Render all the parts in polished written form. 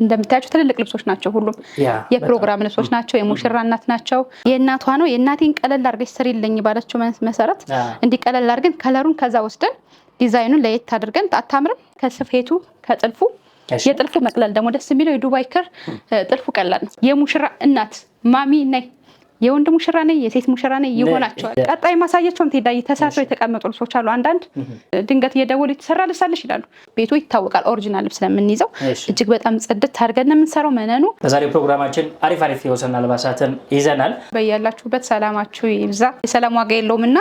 እንደምታያቸው ትልልቅ ልብሶች ናቸው ሁሉም የፕሮግራም ልብሶች ናቸው የሙሽራ እናት ናቸው የእናቷ ነው የእናቴን ቀለል አድርገሽ ስሪልኝ ባለችው መሰረት እንዲቀለል አድርገን ከለሩን ከዛ ወስደን ዲዛይኑን ለየት አድርገን አታምርም ከስፌቱ ከጥልፉ የጥልፉ መቅለል ደግሞ ደስ የሚለው የዱባይ ክር ጥልፉ ቀላል ነው የሙሽራ እናት ማሚ ነይ የወንድ ሙሽራ ነኝ የሴት ሙሽራ ነኝ ይሆናቸዋል ቀጣይ ማሳያቸውም ተዳይ ተሳስረው የተቀመጡ ልብሶች አሉ አንዳንድ ድንገት እየደወሉ የተሰራ ልብሳለሽ ይላሉ ቤቱ ይታወቃል ኦሪጂናል ልብስ ስለምንይዘው እጅግ በጣም ጽድት አድርገን የምንሰራው መነኑ በዛሬው ፕሮግራማችን አሪፍ የወሰን አልባሳትን ይዘናል በያላችሁበት ሰላማችሁ ይብዛ የሰላም ዋጋ የለውምና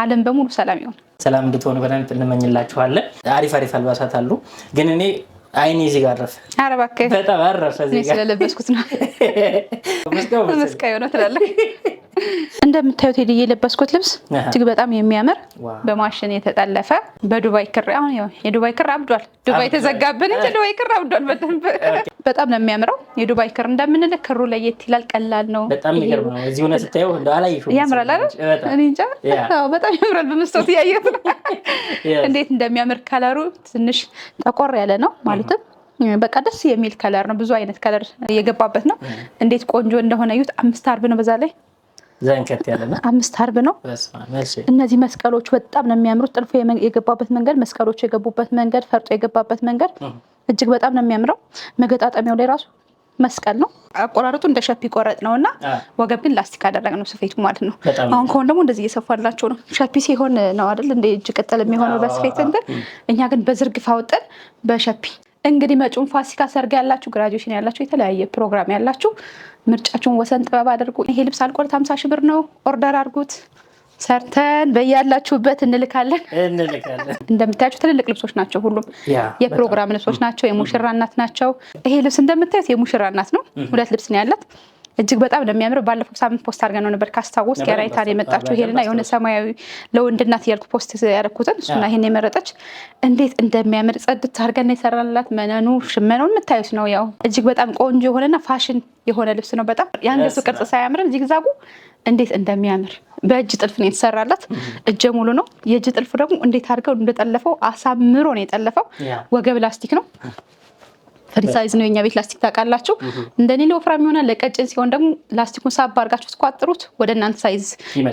ዓለም በሙሉ ሰላም ይሁን ሰላም እንድትሆኑ በደንብ እንመኝላችኋለን አሪፍ አልባሳት አሉ ግን እኔ አይኔ እዚህ ጋር አረፈ ኧረ እባክህ በጣም አረፈ እዚህ ጋር ስለለበስኩት ነው መስቀል ነው ትላለህ እንደምታዩት ሄድዬ የለበስኩት ልብስ እጅግ በጣም የሚያምር በማሽን የተጠለፈ በዱባይ ክር አሁን የዱባይ ክር አብዷል ዱባይ ተዘጋብን እንጂ ዱባይ ክር አብዷል በጣም ነው የሚያምረው የዱባይ ክር እንደምንልክ ክሩ ለየት ይላል ቀላል ነው በጣም ይገርም ነው እዚህ ሆነ ስታየው እንደ አላየሽው ያምራል አይደል እኔ እንጃ በጣም ያምራል በመስታወት ያየሁት እንዴት እንደሚያምር ከለሩ ትንሽ ጠቆር ያለ ነው ማለትም በቃ ደስ የሚል ከለር ነው ብዙ አይነት ከለር የገባበት ነው እንዴት ቆንጆ እንደሆነ እዩት 5 አርብ ነው በዛ ላይ ዘንከት ያለና 5 አርብ ነው እነዚህ መስቀሎች በጣም ነው የሚያምሩት ጥልፉ የገባበት መንገድ መስቀሎች የገቡበት መንገድ ፈርጦ የገባበት መንገድ እጅግ በጣም ነው የሚያምረው መገጣጠሚያው ላይ ራሱ መስቀል ነው አቆራረጡ እንደ ሸፒ ቆረጥ ነውና ወገብ ግን ላስቲክ አደረግነው ስፌቱ ማለት ነው አሁን ከሆነ ደግሞ እንደዚህ እየሰፋላቸው ነው ሸፒ ሲሆን ነው አይደል እንደ እጅ ቅጠል የሚሆነው በስፌት እንደ እኛ ግን በዝርግፍ አውጥተን በሸፒ እንግዲህ መጪውን ፋሲካ ሰርግ ያላችሁ ግራጁዌሽን ያላችሁ የተለያየ ፕሮግራም ያላችሁ ምርጫችሁን ወሰን ጥበብ አድርጉ ይሄ ልብስ አልቆለት 50 ሺህ ብር ነው ኦርደር አድርጉት ሰርተን በያላችሁበት እንልካለን እንደምታያቸው ትልልቅ ልብሶች ናቸው ሁሉም የፕሮግራም ልብሶች ናቸው የሙሽራ እናት ናቸው ይሄ ልብስ እንደምታዩት የሙሽራ እናት ነው ሁለት ልብስ ነው ያላት እጅግ በጣም እንደሚያምር ባለፈው ሳምንት ፖስት አድርገን ነው ነበር ካስታወስ ከራይታን የመጣችው ይሄንና የሆነ ሰማያዊ ለወንድ እናት ያልኩ ፖስት ያደረኩትን እሱና ይሄን የመረጠች እንዴት እንደሚያምር ጽድት አድርገን የሰራንላት መነኑ ሽመናውን የምታዩት ነው ያው እጅግ በጣም ቆንጆ የሆነና ፋሽን የሆነ ልብስ ነው በጣም የአንገቱ ቅርጽ ሳያምርን ዚግዛጉ እንዴት እንደሚያምር በእጅ ጥልፍ ነው የተሰራላት እጀ ሙሉ ነው የእጅ ጥልፍ ደግሞ እንዴት አድርገው እንደጠለፈው አሳምሮ ነው የጠለፈው ወገብ ላስቲክ ነው ፍሪ ሳይዝ ነው የኛ ቤት ላስቲክ ታውቃላችሁ እንደኔ ለወፍራም ይሆናል ለቀጭን ሲሆን ደግሞ ላስቲኩን ሳብ አድርጋችሁ ተቋጥሩት ወደ እናንተ ሳይዝ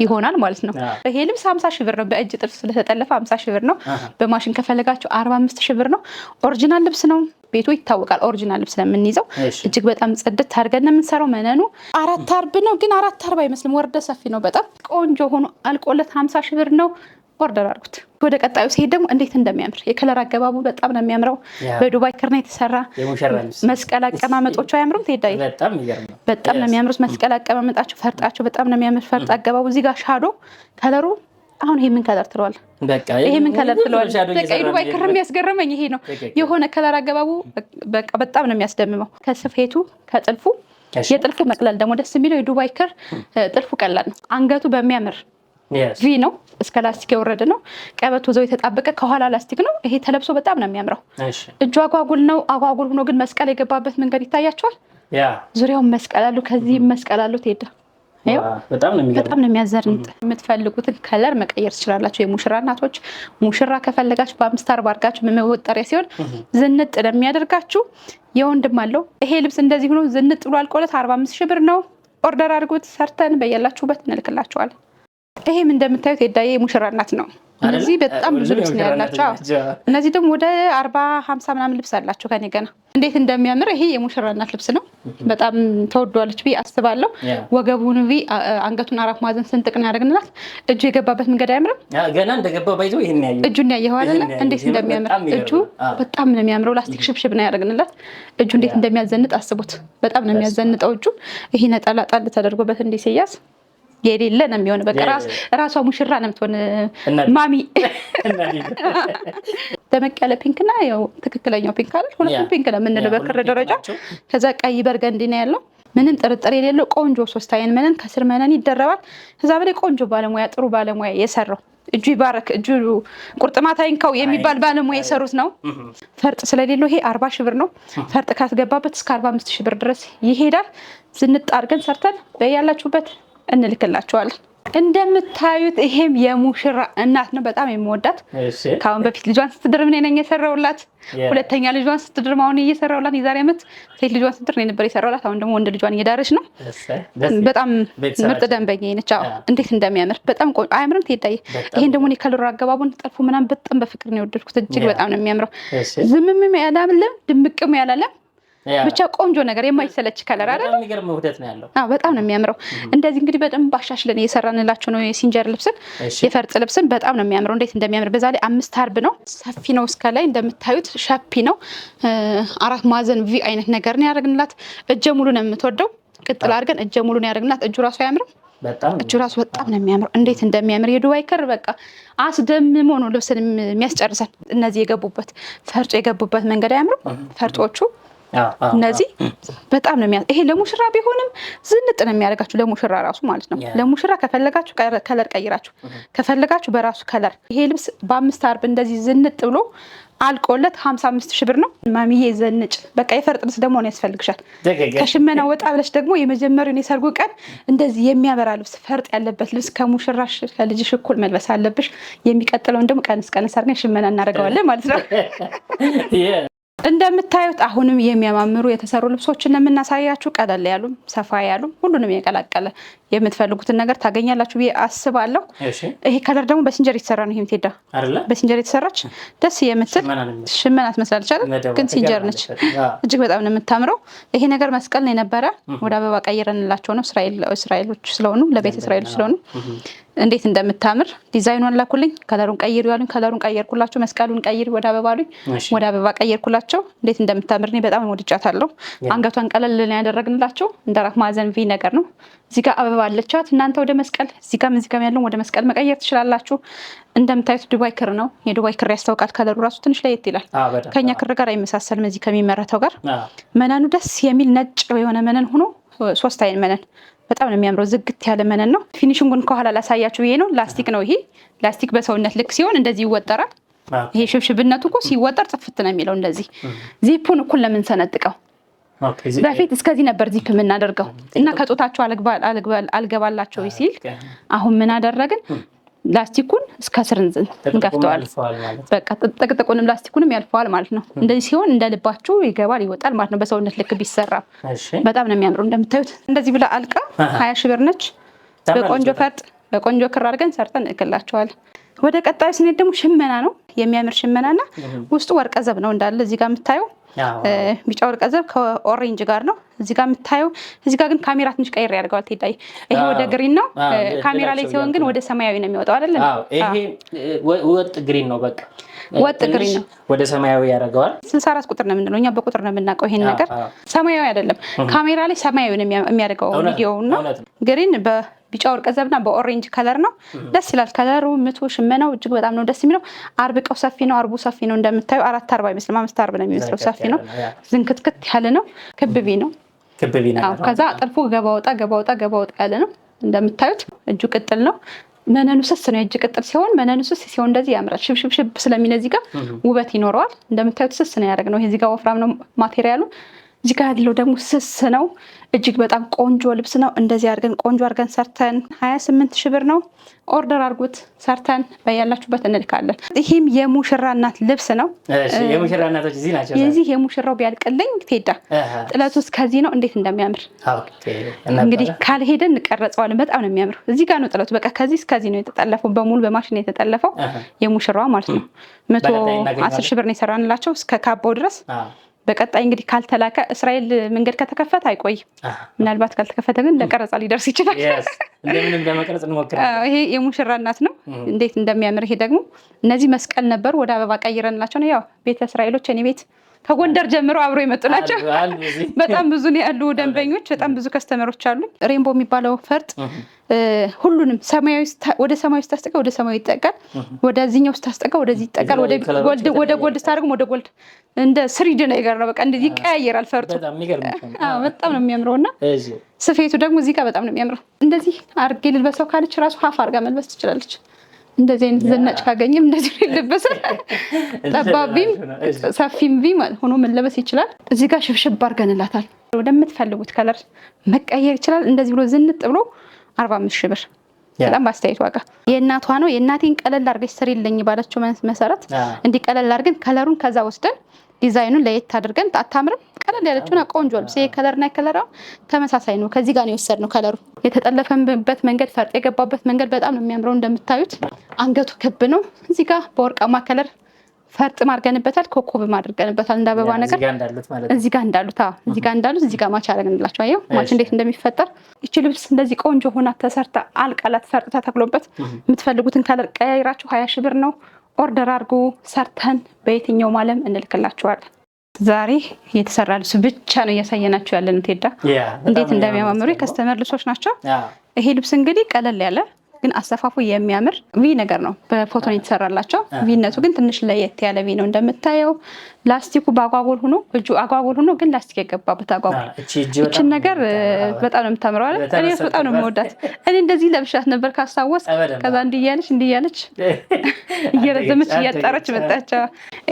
ይሆናል ማለት ነው ይሄ ልብስ 50 ሺህ ብር ነው በእጅ ጥልፍ ስለተጠለፈ 50 ሺህ ብር ነው በማሽን ከፈለጋችሁ 45 ሺህ ብር ነው ኦሪጂናል ልብስ ነው ቤቱ ይታወቃል ኦሪጂናል ልብስ ስለምንይዘው እጅግ በጣም ጽድት አድርገን የምንሰራው መነኑ 4 አርብ ነው ግን 4 አርብ አይመስልም ወርደ ሰፊ ነው በጣም ቆንጆ ሆኖ አልቆለት 50 ሺህ ብር ነው ኦርደር አድርጉት ወደ ቀጣዩ ሲሄድ ደግሞ እንዴት እንደሚያምር የከለር አገባቡ በጣም ነው የሚያምረው በዱባይ ክር ነው የተሰራ መስቀል አቀማመጦቹ አያምሩም ተይዳይ በጣም ነው የሚያምሩት መስቀል አቀማመጣቸው ፈርጣቸው በጣም ነው የሚያምር ፈርጥ አገባቡ እዚህ ጋር ሻዶ ከለሩ አሁን ይሄ ምን ከለር ትለዋል ይሄ ምን ከለር ትለዋል በቃ የዱባይ ክር የሚያስገርመኝ ይሄ ነው የሆነ ከለር አገባቡ በቃ በጣም ነው የሚያስደምመው ከስፌቱ ከጥልፉ የጥልፉ መቅለል ደግሞ ደስ የሚለው የዱባይ ክር ጥልፉ ቀላል ነው አንገቱ በሚያምር ቪ ነው እስከ ላስቲክ የወረደ ነው ቀበቶ ዘው የተጣበቀ ከኋላ ላስቲክ ነው ይሄ ተለብሶ በጣም ነው የሚያምረው እጁ አጓጉል ነው አጓጉል ሆኖ ግን መስቀል የገባበት መንገድ ይታያቸዋል ዙሪያውን መስቀል አሉ ከዚህ መስቀል አሉ ተይዳ በጣም ነው የሚያዘርንጥ የምትፈልጉትን ከለር መቀየር ትችላላችሁ የሙሽራ እናቶች ሙሽራ ከፈለጋችሁ በ5 አርብ አድርጋችሁ መወጠሪያ ሲሆን ዝንጥ ለሚያደርጋችሁ የወንድም አለው ይሄ ልብስ እንደዚህ ሆኖ ዝንጥ ብሎ አልቆለት 45 ሺህ ብር ነው ኦርደር አድርጉት ሰርተን በያላችሁበት እንልክላችኋለን ይሄም እንደምታዩት የዳዬ ሙሽራ እናት ነው እነዚህ በጣም ብዙ ልብስ ነው ያላቸው እነዚህ ደግሞ ወደ 40 50 ምናምን ልብስ አላቸው ከኔ ገና እንዴት እንደሚያምር ይሄ የሙሽራ እናት ልብስ ነው በጣም ተወዷለች ቢ አስባለሁ ወገቡን ቢ አንገቱን አራት ማዕዘን ስንጥቅ ነው ያደርግንላት እጁ የገባበት መንገድ አያምርም ገና እንደገባው ባይዘው ይሄን ያየው እጁን ያየው አይደል እንዴት እንደሚያምር እጁ በጣም ነው የሚያምረው ላስቲክ ሽብሽብ ነው ያደርግንላት እጁ እንዴት እንደሚያዘንጥ አስቡት በጣም ነው የሚያዘንጠው እጁ ይሄ ነጠላ ጣል ተደርጎበት እንዴ ሲያዝ የሌለ ነው የሚሆን በቃ ራሷ ሙሽራ ነው የምትሆን ማሚ ደመቅ ያለ ፒንክና ያው ትክክለኛው ፒንክ አይደል ሁለቱም ፒንክ ነው የምንለው በክር ደረጃ ከዛ ቀይ በርገንዲ ነው ያለው ምንም ጥርጥር የሌለው ቆንጆ ሶስት አይን መነን ከስር መነን ይደረባል ከዛ በላይ ቆንጆ ባለሙያ ጥሩ ባለሙያ የሰራው እጁ ይባረክ እጁ ቁርጥማት አይንካው የሚባል ባለሙያ የሰሩት ነው ፈርጥ ስለሌለው ይሄ 40 ሺህ ብር ነው ፈርጥ ካስገባበት እስከ 45 ሺህ ብር ድረስ ይሄዳል ዝንጥ አድርገን ሰርተን በያላችሁበት እንልክላችኋለን እንደምታዩት ይሄም የሙሽራ እናት ነው። በጣም የምወዳት ከአሁን በፊት ልጇን ስትድር እኔ ነኝ የሰራውላት። ሁለተኛ ልጇን ስትድር አሁን እየሰራውላት። የዛሬ ዓመት ሴት ልጇን ስትድር እኔ ነበር የሰራውላት። አሁን ደግሞ ወንድ ልጇን እየዳረች ነው። በጣም ምርጥ ደንበኛዬ ነች። እንዴት እንደሚያምር በጣም ቆንጆ አያምርም? ትሄዳዬ ይሄን ደግሞ እኔ ከለሩ አገባቡን ጠልፎ ምናምን በጣም በፍቅር ነው የወደድኩት። እጅግ በጣም ነው የሚያምረው። ዝምም ያላለም ድምቅም ያላለም ብቻ ቆንጆ ነገር የማይሰለች ከለር አይደል? በጣም የሚገርም ውህደት ነው ያለው። በጣም ነው የሚያምረው። እንደዚህ እንግዲህ በደንብ አሻሽለን እየሰራንላቸው ነው። የሲንጀር ልብስን የፈርጥ ልብስን በጣም ነው የሚያምረው። እንዴት እንደሚያምር በዛ ላይ 5 አርብ ነው። ሰፊ ነው። እስከ ላይ እንደምታዩት ሻፒ ነው። 4 ማዕዘን ቪ አይነት ነገር ነው ያደረግንላት። እጀ ሙሉ ነው የምትወደው። ቅጥል አድርገን እጀ ሙሉ ነው ያደረግንላት። እጁ ራሱ አያምርም? እጁ ራሱ በጣም ነው የሚያምረው። እንዴት እንደሚያምር የዱባይ ክር በቃ አስደምሞ ነው ልብስን የሚያስጨርሰን። እነዚህ የገቡበት ፈርጦ የገቡበት መንገድ አያምርም? ፈርጦቹ እነዚህ በጣም ነው ይሄ ለሙሽራ ቢሆንም ዝንጥ ነው የሚያደርጋችሁ። ለሙሽራ ራሱ ማለት ነው። ለሙሽራ ከፈለጋችሁ ከለር ቀይራችሁ፣ ከፈለጋችሁ በራሱ ከለር። ይሄ ልብስ በ5 አርብ እንደዚህ ዝንጥ ብሎ አልቆለት 55,000 ብር ነው። ማሚዬ ዘንጭ በቃ የፈርጥ ልብስ ደግሞ ነው ያስፈልግሻል። ከሽመና ወጣ ብለሽ ደግሞ የመጀመሪያውን የሰርጉ ቀን እንደዚህ የሚያበራ ልብስ ፈርጥ ያለበት ልብስ ከሙሽራሽ ከልጅሽ እኩል መልበስ አለብሽ። የሚቀጥለውን ደግሞ ቀንስ አድርገን ሽመና እናደርገዋለን ማለት ነው። እንደምታዩት አሁንም የሚያማምሩ የተሰሩ ልብሶችን ለምናሳያችሁ ቀለል ያሉ ሰፋ ያሉ ሁሉንም የቀላቀለ የምትፈልጉትን ነገር ታገኛላችሁ ብዬ አስባለሁ። ይሄ ከለር ደግሞ በሲንጀር የተሰራ ነው። ይሄም ቴዳ በሲንጀር የተሰራች ደስ የምትል ሽመና ትመስላለች አይደል? ግን ሲንጀር ነች። እጅግ በጣም ነው የምታምረው። ይሄ ነገር መስቀል ነው የነበረ ወደ አበባ ቀይረንላቸው ነው። እስራኤሎች ስለሆኑ ለቤተ እስራኤሎች ስለሆኑ እንዴት እንደምታምር ዲዛይኑን ላኩልኝ። ከለሩን ቀይሩ ያሉኝ ከለሩን ቀየርኩላቸው። መስቀሉን ቀይሩ ወደ አበባ አሉኝ፣ ወደ አበባ ቀየርኩላቸው። እንዴት እንደምታምር እኔ በጣም ወድጃታለሁ። አንገቷን ቀለል ያደረግንላቸው እንደ 4 ማዕዘን ቪ ነገር ነው። እዚህ ጋር አበባ አለቻት። እናንተ ወደ መስቀል እዚህ ጋር ያለውን ወደ መስቀል መቀየር ትችላላችሁ። እንደምታዩት ዱባይ ክር ነው። የዱባይ ክር ያስታውቃል። ከለሩ ራሱ ትንሽ ለየት ይላል። ከኛ ክር ጋር አይመሳሰልም። እዚህ ከሚመረተው ጋር መነኑ ደስ የሚል ነጭ የሆነ መነን ሆኖ 3 አይን መነን በጣም ነው የሚያምረው። ዝግት ያለ መነን ነው። ፊኒሽንጉን ከኋላ ላሳያችሁ ብዬ ነው። ላስቲክ ነው ይሄ። ላስቲክ በሰውነት ልክ ሲሆን እንደዚህ ይወጠራል። ይሄ ሽብሽብነቱ እኮ ሲወጠር ጽፍት ነው የሚለው። እንደዚህ ዚፑን እኩል ለምን ሰነጥቀው? በፊት እስከዚህ ነበር ዚፕ የምናደርገው እና ከጾታቸው አልገባላቸው ሲል አሁን ምን አደረግን? ላስቲኩን እስከ ስር እንገፍተዋል። በቃ ጥቅጥቁንም ላስቲኩንም ያልፈዋል ማለት ነው። እንደዚህ ሲሆን እንደ ልባችሁ ይገባል ይወጣል ማለት ነው። በሰውነት ልክ ቢሰራ በጣም ነው የሚያምረው። እንደምታዩት እንደዚህ ብላ አልቃ 20,000 ብር ነች። በቆንጆ ፈርጥ በቆንጆ ክር አድርገን ሰርተን እንልክላቸዋለን። ወደ ቀጣዩ ስንሄድ ደግሞ ሽመና ነው። የሚያምር ሽመናና ውስጡ ወርቀ ዘብ ነው እንዳለ እዚህ ጋር የምታየው ቢጫ ወርቀ ዘብ ከኦሬንጅ ጋር ነው። እዚህ ጋር የምታየው እዚህ ጋር ግን ካሜራ ትንሽ ቀይር ያደርገዋል። ትይታይ ይሄ ወደ ግሪን ነው። ካሜራ ላይ ሲሆን ግን ወደ ሰማያዊ ነው የሚወጣው አይደል? ይሄ ወጥ ግሪን ነው። በቃ ወጥ ግሪን ነው። ወደ ሰማያዊ ያደርገዋል። 64 ቁጥር ነው የምንለው እኛ በቁጥር ነው የምናውቀው። ይሄን ነገር ሰማያዊ አይደለም። ካሜራ ላይ ሰማያዊ ነው የሚያደርገው ቪዲዮ ነው። ግሪን ቢጫ ወርቀ ዘብና በኦሬንጅ ከለር ነው። ደስ ይላል ከለሩ። ምቱ ሽመናው እጅግ በጣም ነው ደስ የሚለው። አርብቀው ሰፊ ነው። አርቡ ሰፊ ነው እንደምታዩ 4 አርብ አይመስልም 5 አርብ ነው የሚመስለው። ሰፊ ነው። ዝንክትክት ያለ ነው። ክብቢ ነው። ከዛ ጥልፉ ገባ ወጣ ያለ ነው እንደምታዩት። እጁ ቅጥል ነው። መነኑ ስስ ነው። የእጅ ቅጥል ሲሆን መነኑ ስስ ሲሆን እንደዚህ ያምራል። ሽብሽብ ስለሚነዚህ ጋር ውበት ይኖረዋል። እንደምታዩት ስስ ነው ያደረግነው። እዚህ ጋር ወፍራም ነው ማቴሪያሉ። እዚህ ጋር ያለው ደግሞ ስስ ነው። እጅግ በጣም ቆንጆ ልብስ ነው። እንደዚህ አድርገን ቆንጆ አድርገን ሰርተን 28,000 ብር ነው። ኦርደር አድርጉት፣ ሰርተን በያላችሁበት እንልካለን። ይሄም የሙሽራ እናት ልብስ ነው። የሙሽራ እናቶች እዚህ ናቸው። የዚህ የሙሽራው ቢያልቅልኝ ቴዳ ጥለቱ እስከዚህ ነው። እንዴት እንደሚያምር እንግዲህ ካልሄደ እንቀረጸዋለን። በጣም ነው የሚያምር። እዚህ ጋር ነው ጥለቱ። በቃ ከዚህ እስከዚህ ነው የተጠለፈው። በሙሉ በማሽን የተጠለፈው የሙሽራዋ ማለት ነው። 110,000 ብር ነው የሰራንላቸው እስከ ካባው ድረስ። በቀጣይ እንግዲህ ካልተላከ እስራኤል መንገድ ከተከፈተ አይቆይም። ምናልባት ካልተከፈተ ግን ለቀረጻ ሊደርስ ይችላል። እንደምንም ለመቅረጽ እንሞክራለን። ይሄ የሙሽራ እናት ነው። እንዴት እንደሚያምር ይሄ ደግሞ እነዚህ መስቀል ነበሩ ወደ አበባ ቀይረንላቸው ነው። ያው ቤተ እስራኤሎች እኔ ቤት ከጎንደር ጀምሮ አብሮ የመጡ ናቸው። በጣም ብዙ ነው ያሉ ደንበኞች፣ በጣም ብዙ ከስተመሮች አሉ። ሬንቦ የሚባለው ፈርጥ ሁሉንም ወደ ሰማያዊ ስታስጠጋ ወደ ሰማያዊ ይጠቃል፣ ወደዚህኛው ስታስጠጋ ወደዚህ ይጠቃል፣ ወደ ጎልድ ስታደርግም ወደ ጎልድ እንደ ስሪድ ነገር ነው። በቃ እንደዚህ ይቀያየራል ፈርጡ። በጣም ነው የሚያምረውና ስፌቱ ደግሞ እዚህ ጋር በጣም ነው የሚያምረው። እንደዚህ አድርጌ ልልበሰው ካለች ራሱ ሀፍ አድርጋ መልበስ ትችላለች። እንደዚህ አይነት ዘናጭ ካገኘም እንደዚህ ነው ይለበሳል። ጠባቢም ሰፊም ቪ ሆኖ መለበስ ይችላል። እዚህ ጋር ሽብሽብ አድርገንላታል። ወደምትፈልጉት ከለር መቀየር ይችላል። እንደዚህ ብሎ ዝንጥ ብሎ 45,000 ብር በጣም በአስተያየት ዋጋ የእናቷ ነው። የእናቴን ቀለል አድርገሽ ስሪልኝ ባለችው መሰረት እንዲህ ቀለል አድርገን ከለሩን ከዛ ወስደን ዲዛይኑን ለየት አድርገን አታምርም? ቀለል ያለችውና ቆንጆ ልብስ። ይሄ ከለርና ከለራ ተመሳሳይ ነው። ከዚህ ጋር ነው የወሰድነው ከለሩ። የተጠለፈበት መንገድ፣ ፈርጥ የገባበት መንገድ በጣም ነው የሚያምረው። እንደምታዩት አንገቱ ክብ ነው። እዚህ ጋር በወርቃማ ከለር ፈርጥ ማርገንበታል፣ ኮኮብ ማድርገንበታል እንደ አበባ ነገር። እዚህ ጋር እንዳሉት እዚህ ጋር ማች አደረግንላቸው። አየው ማች እንዴት እንደሚፈጠር። እቺ ልብስ እንደዚህ ቆንጆ ሆና ተሰርታ አልቃላት ፈርጥ ተተክሎበት የምትፈልጉትን ከለር ቀያይራችሁ 20 ሺህ ብር ነው። ኦርደር አድርጉ፣ ሰርተን በየትኛውም ዓለም እንልክላችኋለን። ዛሬ የተሰራ ልብስ ብቻ ነው እያሳየናችሁ ያለን። ቴዳ እንዴት እንደሚያማምሩ የከስተመር ልብሶች ናቸው። ይሄ ልብስ እንግዲህ ቀለል ያለ ግን አሰፋፉ የሚያምር ቪ ነገር ነው። በፎቶ ነው የተሰራላቸው። ቪነቱ ግን ትንሽ ለየት ያለ ቪ ነው። እንደምታየው ላስቲኩ በአጓጉል ሆኖ እጁ አጓጉል ሆኖ ግን ላስቲክ የገባበት አጓጉል። እችን ነገር በጣም ነው የምታምረው አይደል? እኔ በጣም ነው የምወዳት። እኔ እንደዚህ ለብሻት ነበር ካስታወስ። ከዛ እንዲያለች እየረዘመች እያጠረች መጣች።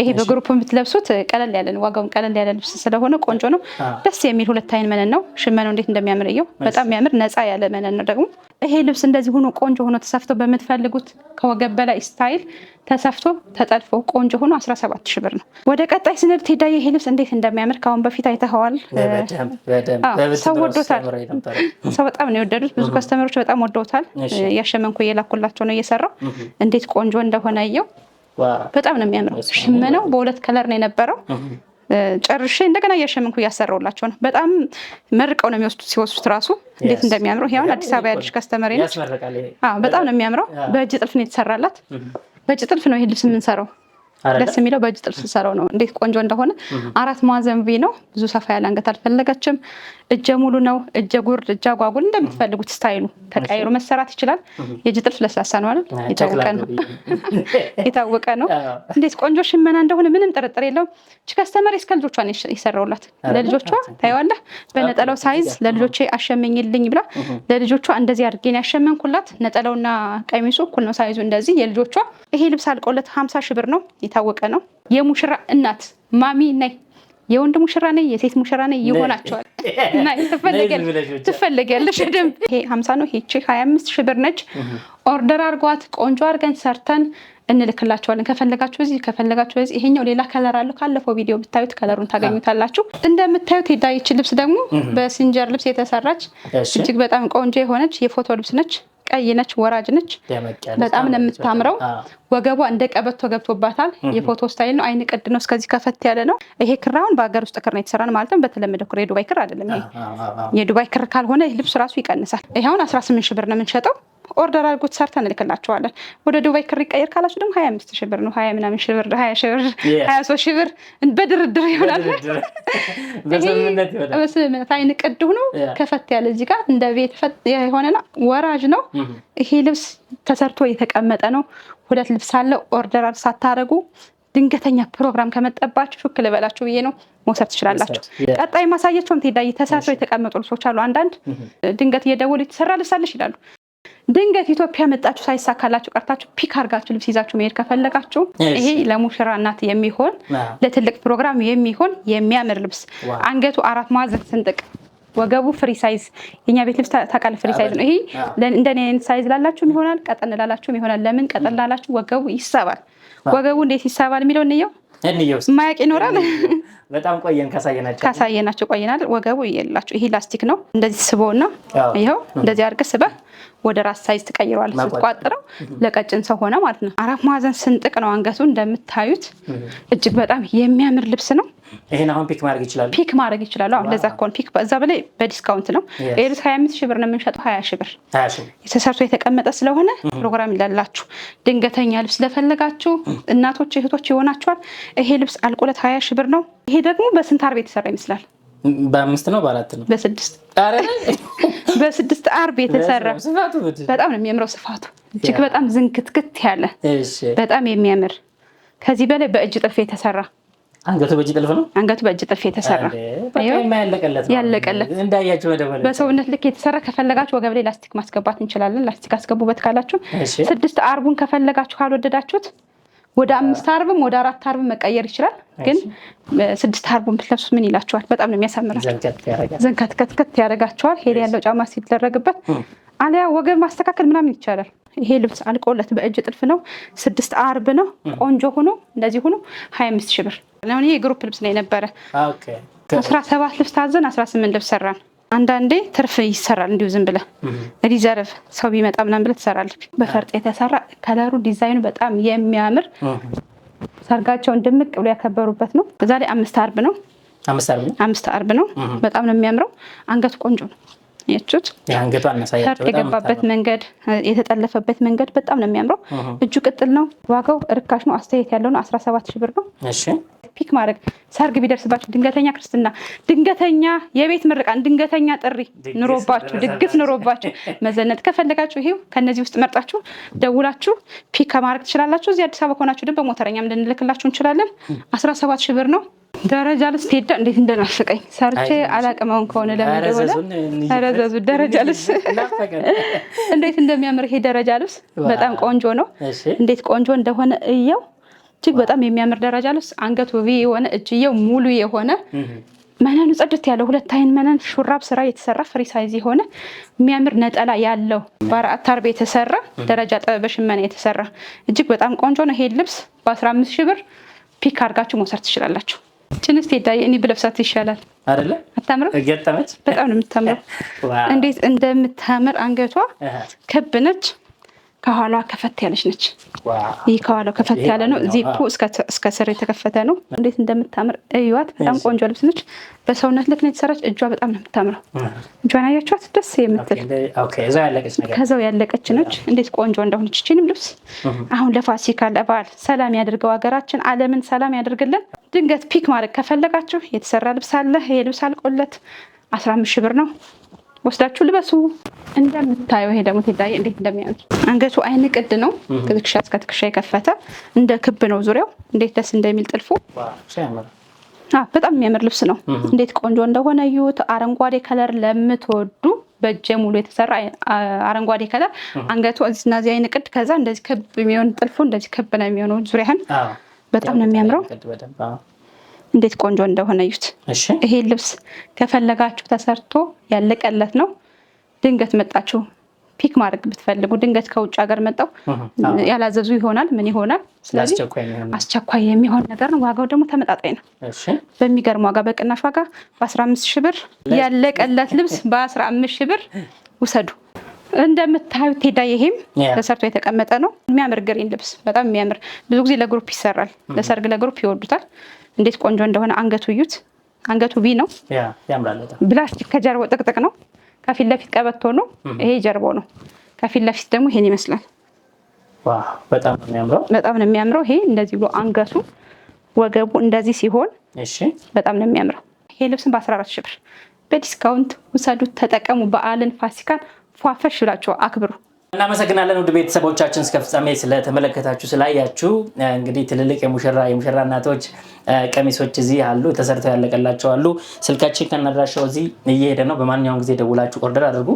ይሄ በግሩፕ የምትለብሱት ቀለል ያለ ዋጋውም ቀለል ያለ ልብስ ስለሆነ ቆንጆ ነው። ደስ የሚል 2 አይን መነን ነው። ሽመናው እንዴት እንደሚያምርየው በጣም የሚያምር ነፃ ያለ መነን ነው። ደግሞ ይሄ ልብስ እንደዚህ ሆኖ ቆንጆ ሆኖ ተሰፍቶ በምትፈልጉት ከወገብ በላይ ስታይል ተሰፍቶ ተጠልፎ ቆንጆ ሆኖ 17 ሺህ ብር ነው። ወደ ቀጣይ ስንል ቴዳ ይሄ ልብስ እንዴት እንደሚያምር ካሁን በፊት አይተኸዋል። ሰው ወዶታል። ሰው በጣም ነው የወደዱት። ብዙ ከስተመሮች በጣም ወደውታል። ያሸመንኩ እየላኩላቸው ነው እየሰራው እንዴት ቆንጆ እንደሆነ አየው። በጣም ነው የሚያምረው። ሽመናው በ2 ከለር ነው የነበረው። ጨርሼ እንደገና እያሸመንኩ እያሰራውላቸው ነው። በጣም መርቀው ነው ሲወስዱት ራሱ እንዴት እንደሚያምረው። ይሄውን አዲስ አበባ ያለች ከስተመሬ ነች። በጣም ነው የሚያምረው። በእጅ ጥልፍ ነው የተሰራላት። በእጅ ጥልፍ ነው ይሄ ልብስ የምንሰራው። ደስ የሚለው በእጅ ጥልፍ ሰራው ነው። እንዴት ቆንጆ እንደሆነ 4 ማዕዘን ቪ ነው። ብዙ ሰፋ ያለ አንገት አልፈለገችም። እጀ ሙሉ ነው። እጀ ጉርድ፣ እጀ አጓጉል እንደምትፈልጉት ስታይሉ ተቀይሮ መሰራት ይችላል። የእጅ ጥልፍ ለስላሳ ነው አይደል? የታወቀ ነው። እንዴት ቆንጆ ሽመና እንደሆነ ምንም ጥርጥር የለውም። እቺ ከስተመር እስከ ልጆቿን ይሰራውላት ለልጆቿ ታይዋለህ። በነጠላው ሳይዝ ለልጆቼ አሸመኝልኝ ብላ ለልጆቿ እንደዚህ አድርጌን ያሸመንኩላት። ነጠላውና ቀሚሱ እኩል ነው ሳይዙ እንደዚህ የልጆቿ። ይሄ ልብስ አልቆለት 50 ሺህ ብር ነው። የታወቀ ነው። የሙሽራ እናት ማሚ ነይ፣ የወንድ ሙሽራ ነይ፣ የሴት ሙሽራ ነይ ይሆናቸዋል። እና ትፈልጊያለሽ ደንብ። ይሄ 50 ነው። ይሄ 25 ሺህ ብር ነች። ኦርደር አድርጓት ቆንጆ አድርገን ሰርተን እንልክላቸዋለን። ከፈለጋችሁ እዚህ ከፈለጋችሁ እዚህ። ይሄኛው ሌላ ከለር አለው። ካለፈው ቪዲዮ ብታዩት ከለሩን ታገኙታላችሁ። እንደምታዩት ሄዳይች ልብስ ደግሞ በሲንጀር ልብስ የተሰራች እጅግ በጣም ቆንጆ የሆነች የፎቶ ልብስ ነች። ቀይ ነች፣ ወራጅ ነች። በጣም ነው የምታምረው። ወገቧ እንደ ቀበቶ ገብቶባታል። የፎቶ ስታይል ነው። አይን ቅድ ነው። እስከዚህ ከፈት ያለ ነው። ይሄ ክራውን በሀገር ውስጥ ክር ነው የተሰራ ማለት ነው። በተለመደው ክር የዱባይ ክር አይደለም። ይሄ የዱባይ ክር ካልሆነ ልብስ ራሱ ይቀንሳል። ይሄውን 18 ሺህ ብር ነው የምንሸጠው። ኦርደር አድርጉት ሰርተን እንልክላቸዋለን። ወደ ዱባይ ክር ይቀየር ካላችሁ ደግሞ 25 ሺህ ብር ነው። 20 ምናምን ሺህ ብር፣ 20 ሺህ ብር፣ 23 ሺህ ብር በድርድር ይሆናል። በስምምነት አይን ቅድ ሆኖ ከፈት ያለ እዚህ ጋር እንደ ቤት የሆነና ወራጅ ነው። ይሄ ልብስ ተሰርቶ የተቀመጠ ነው። 2 ልብስ አለ። ኦርደር ሳታረጉ ድንገተኛ ፕሮግራም ከመጠባችሁ ሹክ ልበላችሁ ብዬ ነው መውሰድ ትችላላችሁ። ቀጣይ ማሳያቸውም ቴዳይ ተሰርተው የተቀመጡ ልብሶች አሉ። አንዳንድ ድንገት እየደወሉ የተሰራ ልብስ አለሽ ይላሉ። ድንገት ኢትዮጵያ መጣችሁ ሳይሳካላችሁ ቀርታችሁ ፒክ አርጋችሁ ልብስ ይዛችሁ መሄድ ከፈለጋችሁ ይሄ ለሙሽራ እናት የሚሆን ለትልቅ ፕሮግራም የሚሆን የሚያምር ልብስ። አንገቱ 4 ማዕዘን ስንጥቅ፣ ወገቡ ፍሪ ሳይዝ። የኛ ቤት ልብስ ታውቃለህ ፍሪ ሳይዝ ነው። ይሄ እንደኔ ሳይዝ ላላችሁም ይሆናል፣ ቀጠን ላላችሁም ይሆናል። ለምን ቀጠን ላላችሁ ወገቡ ይሳባል። ወገቡ እንዴት ይሳባል የሚለው እንየው። ማያቅ ይኖራል። በጣም ቆየን ካሳየናቸው ቆየናል። ወገቡ ይላችሁ ይሄ ላስቲክ ነው። እንደዚህ ስቦና ይሄው እንደዚህ አድርገህ ስበህ ወደ ራስ ሳይዝ ትቀይረዋል። ስትቋጥረው ለቀጭን ሰው ሆነ ማለት ነው። 4 ማዕዘን ስንጥቅ ነው አንገቱ። እንደምታዩት እጅግ በጣም የሚያምር ልብስ ነው። ይሄን አሁን ፒክ ማድረግ ይችላሉ። አሁን ለዛ ኮን ፒክ በዛ በላይ በዲስካውንት ነው። ኤሪስ 25 ሺህ ብር ነው የምንሸጠው። 20 ሺህ ብር የተሰርቶ የተቀመጠ ስለሆነ ፕሮግራም ይላላችሁ። ድንገተኛ ልብስ ለፈለጋችሁ እናቶች እህቶች ይሆናችኋል። ይሄ ልብስ አልቆለት 20 ሺህ ብር ነው። ይሄ ደግሞ በስንት አርብ የተሰራ ይመስላል? በ5 ነው በ4 ነው በ6 አርብ የተሰራ በጣም ነው የሚያምረው። ስፋቱ እጅግ በጣም ዝንክትክት ያለ በጣም የሚያምር። ከዚህ በላይ በእጅ ጥልፍ የተሰራ አንገቱ በእጅ ጥልፍ ነው። አንገቱ በእጅ ጥልፍ የተሰራ ያለቀለት በሰውነት ልክ የተሰራ። ከፈለጋችሁ ወገብ ላይ ላስቲክ ማስገባት እንችላለን። ላስቲክ አስገቡበት ካላችሁ 6 አርቡን ከፈለጋችሁ ካልወደዳችሁት ወደ 5 አርብም ወደ 4 አርብም መቀየር ይችላል። ግን 6 አርቡን ብትለብሱት ምን ይላችኋል? በጣም ነው የሚያሳምራችሁ። ዘንከትከት ያደርጋችኋል። ሄድ ያለው ጫማ ሲደረግበት አሊያ ወገብ ማስተካከል ምናምን ይቻላል። ይሄ ልብስ አልቆለት በእጅ ጥልፍ ነው። 6 አርብ ነው። ቆንጆ ሆኖ እንደዚህ ሆኖ 25 ሺህ ብር። ለምን ይሄ ግሩፕ ልብስ ላይ ነበረ። ኦኬ 17 ልብስ ታዘን 18 ልብስ ሰራን። አንዳንዴ ትርፍ ይሰራል እንዲሁ ዝም ብለህ ሪዘርቭ ሰው ቢመጣ ምናምን ብለህ ትሰራለህ። በፈርጥ የተሰራ ከለሩ ዲዛይኑ በጣም የሚያምር ሰርጋቸውን ድምቅ ብሎ ያከበሩበት ነው። በዛ ላይ 5 አርብ ነው። 5 አርብ ነው። በጣም ነው የሚያምረው። አንገቱ ቆንጆ ነው። የቹት የአንገቱ አነሳያቸው ፈርጥ የገባበት መንገድ የተጠለፈበት መንገድ በጣም ነው የሚያምረው። እጁ ቅጥል ነው። ዋጋው ርካሽ ነው። አስተያየት ያለው ነው 17 ሺህ ብር ነው። እሺ ፒክ ማድረግ ሰርግ ቢደርስባችሁ፣ ድንገተኛ ክርስትና፣ ድንገተኛ የቤት ምርቃን፣ ድንገተኛ ጥሪ ኑሮባችሁ፣ ድግስ ኑሮባችሁ መዘነጥ ከፈለጋችሁ ይሄው ከነዚህ ውስጥ መርጣችሁ ደውላችሁ ፒክ ማድረግ ትችላላችሁ። እዚህ አዲስ አበባ ከሆናችሁ ደግሞ በሞተረኛም ልንልክላችሁ እንችላለን። 17 ሺህ ብር ነው። ደረጃ ልብስ ሄዳ እንዴት እንደናፈቀኝ ሰርቼ አላቅመውን ከሆነ ለምን እንደሆነ አረዘዙ። ደረጃ ልብስ እንዴት እንደሚያምር ይሄ ደረጃ ልብስ በጣም ቆንጆ ነው። እንዴት ቆንጆ እንደሆነ እየው። እጅግ በጣም የሚያምር ደረጃ ልብስ። አንገቱ ቪ የሆነ እጅየው ሙሉ የሆነ መነኑ ጽድት ያለው 2 አይን መነን ሹራብ ስራ የተሰራ ፍሪ ሳይዝ የሆነ የሚያምር ነጠላ ያለው በ4 አርብ የተሰራ ደረጃ በሽመና የተሰራ እጅግ በጣም ቆንጆ ነው። ይሄ ልብስ በ15 ሺህ ብር ፒክ አድርጋችሁ መውሰድ ትችላላችሁ። ጭንስት ሄዳዬ እኔ ብለብሳት ይሻላል አይደለ? አታምርም? ገጠመች። በጣም ነው የምታምረው። እንዴት እንደምታምር አንገቷ ክብ ነች። ከኋላ ከፈት ያለች ነች። ይህ ከኋላው ከፈት ያለ ነው። ዚፑ እስከ ስር የተከፈተ ነው። እንዴት እንደምታምር እዩዋት። በጣም ቆንጆ ልብስ ነች። በሰውነት ልክ ነው የተሰራች። እጇ በጣም ነው የምታምረው። እጇን አያችኋት? ደስ የምትል ከዛው ያለቀች ነች። እንዴት ቆንጆ እንደሆነች እቺንም ልብስ አሁን ለፋሲካ ለበዓል ሰላም ያድርገው። ሀገራችን ዓለምን ሰላም ያደርግልን። ድንገት ፒክ ማድረግ ከፈለጋችሁ የተሰራ ልብስ አለ። ይሄ ልብስ አልቆለት 15 ሺህ ብር ነው። ወስዳችሁ ልበሱ። እንደምታየው ይሄ ደግሞ ትዳይ እንዴት እንደሚያምር አንገቱ አይን ቅድ ነው። ከትከሻ እስከ ትከሻ የከፈተ እንደ ክብ ነው ዙሪያው። እንዴት ደስ እንደሚል ጥልፉ በጣም የሚያምር ልብስ ነው። እንዴት ቆንጆ እንደሆነ እዩት። አረንጓዴ ከለር ለምትወዱ በእጀ ሙሉ የተሰራ አረንጓዴ ከለር አንገቱ እዚህና እዚህ አይን ቅድ፣ ከዛ እንደዚህ ክብ የሚሆን ጥልፉ እንደዚህ ክብ ነው የሚሆነው ዙሪያህን። በጣም ነው የሚያምረው። እንዴት ቆንጆ እንደሆነ እዩት። ይሄ ልብስ ከፈለጋችሁ ተሰርቶ ያለቀለት ነው። ድንገት መጣችሁ ፒክ ማድረግ ብትፈልጉ፣ ድንገት ከውጭ ሀገር መጣው ያላዘዙ ይሆናል ምን ይሆናል። ስለዚህ አስቸኳይ የሚሆን ነገር ነው። ዋጋው ደግሞ ተመጣጣኝ ነው። በሚገርም ዋጋ በቅናሽ ዋጋ በ15 ሺህ ብር ያለቀለት ልብስ በ15 ሺህ ብር ውሰዱ። እንደምታዩት ቴዳ ይሄም ተሰርቶ የተቀመጠ ነው። የሚያምር ግሪን ልብስ በጣም የሚያምር ብዙ ጊዜ ለግሩፕ ይሰራል። ለሰርግ ለግሩፕ ይወዱታል። እንዴት ቆንጆ እንደሆነ አንገቱ እዩት። አንገቱ ቢ ነው። ብላስቲክ ከጀርባው ጥቅጥቅ ነው። ከፊት ለፊት ቀበቶ ነው። ይሄ ጀርባው ነው። ከፊት ለፊት ደግሞ ይሄን ይመስላል። በጣም ነው የሚያምረው። ይሄ እንደዚህ ብሎ አንገቱ ወገቡ እንደዚህ ሲሆን በጣም ነው የሚያምረው። ይሄ ልብስን በ14 ሺህ ብር በዲስካውንት ውሰዱት፣ ተጠቀሙ። በዓልን ፋሲካን ፏፈሽ ብላችሁ አክብሩ። እናመሰግናለን ውድ ቤተሰቦቻችን እስከ ፍጻሜ ስለተመለከታችሁ ስላያችሁ። እንግዲህ ትልልቅ የሙሽራ እናቶች ቀሚሶች እዚህ አሉ፣ ተሰርተው ያለቀላቸው አሉ። ስልካችን ከነድራሻው እዚህ እየሄደ ነው። በማንኛውም ጊዜ ደውላችሁ ኦርደር አድርጉ።